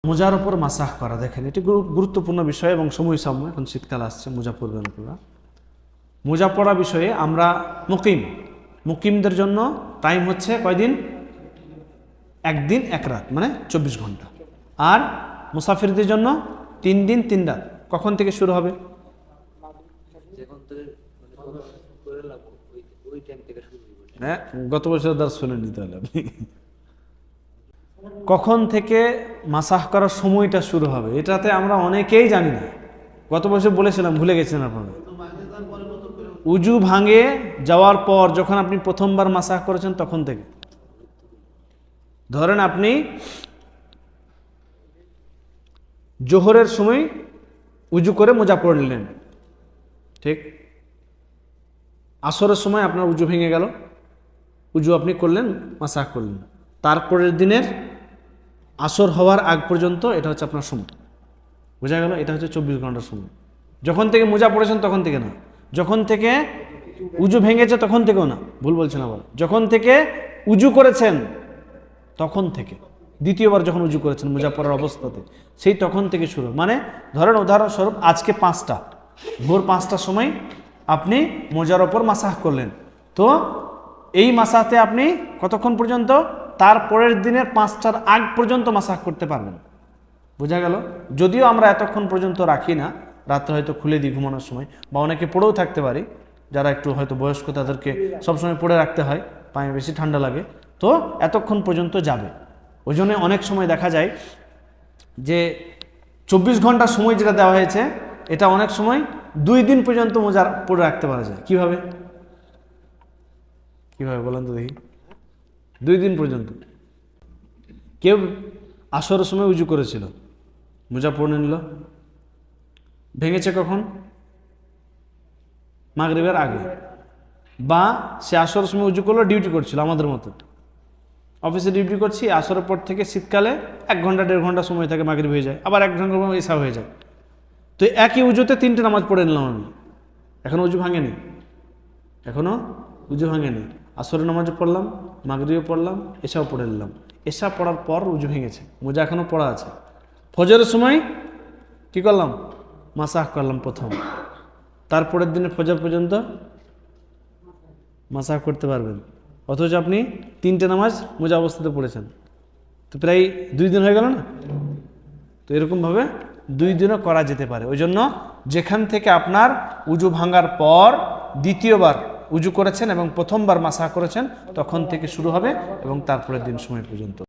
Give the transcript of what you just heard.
মোজার উপর মাসাহ করা, দেখেন এটি গুরুত্বপূর্ণ বিষয় এবং সময় সাম্য। এখন শীতকাল আসছে, মোজা পরবেন আপনারা। মোজা পরা বিষয়ে আমরা মুকিমদের জন্য টাইম হচ্ছে কয়দিন? একদিন এক রাত, মানে 24 ঘন্টা। আর মুসাফিরদের জন্য 3 দিন 3 রাত। কখন থেকে শুরু হবে? হ্যাঁ, গত বছর দাস শুনে নিতে হলে আপনি কখন থেকে মাসাহ করার সময়টা শুরু হবে, এটাতে আমরা অনেকেই জানি না। গত বছর বলেছিলাম, ভুলে গেছেন আপনারা। উজু ভাঙে যাওয়ার পর যখন আপনি প্রথমবার মাসাহ করেছেন তখন থেকে। ধরেন আপনি জোহরের সময় উজু করে মোজা পড়লেন, ঠিক? আসরের সময় আপনার উজু ভেঙে গেল, উজু আপনি করলেন, মাসাহ করলেন, তারপরের দিনের আসর হওয়ার আগ পর্যন্ত এটা হচ্ছে আপনার সময়। বোঝা গেল? এটা হচ্ছে 24 ঘন্টার সময়। যখন থেকে মোজা পড়েছেন তখন থেকে না, যখন থেকে উজু ভেঙেছে তখন থেকেও না, ভুল বলছেন আবার, যখন থেকে উজু করেছেন তখন থেকে, দ্বিতীয়বার যখন উজু করেছেন মোজা পড়ার অবস্থাতে, সেই তখন থেকে শুরু। মানে ধরেন উদাহরণস্বরূপ আজকে 5টা, ভোর 5টার সময় আপনি মোজার ওপর মাসাহ করলেন, তো এই মাসাতে আপনি কতক্ষণ পর্যন্ত? তারপরের দিনের 5টার আগ পর্যন্ত মাসাহ করতে পারবেন। বোঝা গেল? যদিও আমরা এতক্ষণ পর্যন্ত রাখি না, রাত্রে হয়তো খুলে দিই ঘুমানোর সময়, বা অনেকে পড়েও থাকতে পারি, যারা একটু হয়তো বয়স্ক তাদেরকে সবসময় পড়ে রাখতে হয়, পায়ে বেশি ঠান্ডা লাগে, তো এতক্ষণ পর্যন্ত যাবে। ওই জন্য অনেক সময় দেখা যায় যে 24 ঘন্টার সময় যেটা দেওয়া হয়েছে, এটা অনেক সময় 2 দিন পর্যন্ত মোজা পড়ে রাখতে পারা যায়। কিভাবে বলেন তো দেখি? 2 দিন পর্যন্ত। কেউ আসরের সময় উজু করেছিল, মোজা পরে নিল, ভেঙেছে কখন? মাগরিবের আগে, বা সে আসরের সময় উজু করলো, ডিউটি করছিল আমাদের মতো, অফিসে ডিউটি করছি, আসরের পর থেকে শীতকালে 1 ঘন্টা 1.5 ঘন্টা সময় থাকে, মাগরিব হয়ে যায়, আবার 1 ঘন্টা এসা হয়ে যায়। তো একই উজুতে 3টে নামাজ পড়ে নিলাম আমি, এখনো উজু ভাঙেনি, আসরের নামাজও পড়লাম, মাগরিবও পড়লাম, এসাও পড়ে নিলাম। এসা পড়ার পর উজু ভেঙেছে, মোজা এখনো পড়া আছে। ফজরের সময় কি করলাম? মাসাহ করলাম প্রথম, তারপরের দিনে ফজর পর্যন্ত মাসাহ করতে পারবেন, অথচ আপনি 3টে নামাজ মোজা অবস্থাতে পড়েছেন, তো প্রায় 2 দিন হয়ে গেল না? তো এরকমভাবে 2 দিনও করা যেতে পারে। ওই জন্য যেখান থেকে আপনার উজু ভাঙার পর দ্বিতীয়বার উজু করেছেন এবং প্রথমবার মাসাহ করেছেন, তখন থেকে শুরু হবে এবং তারপরের দিন সময় পর্যন্ত।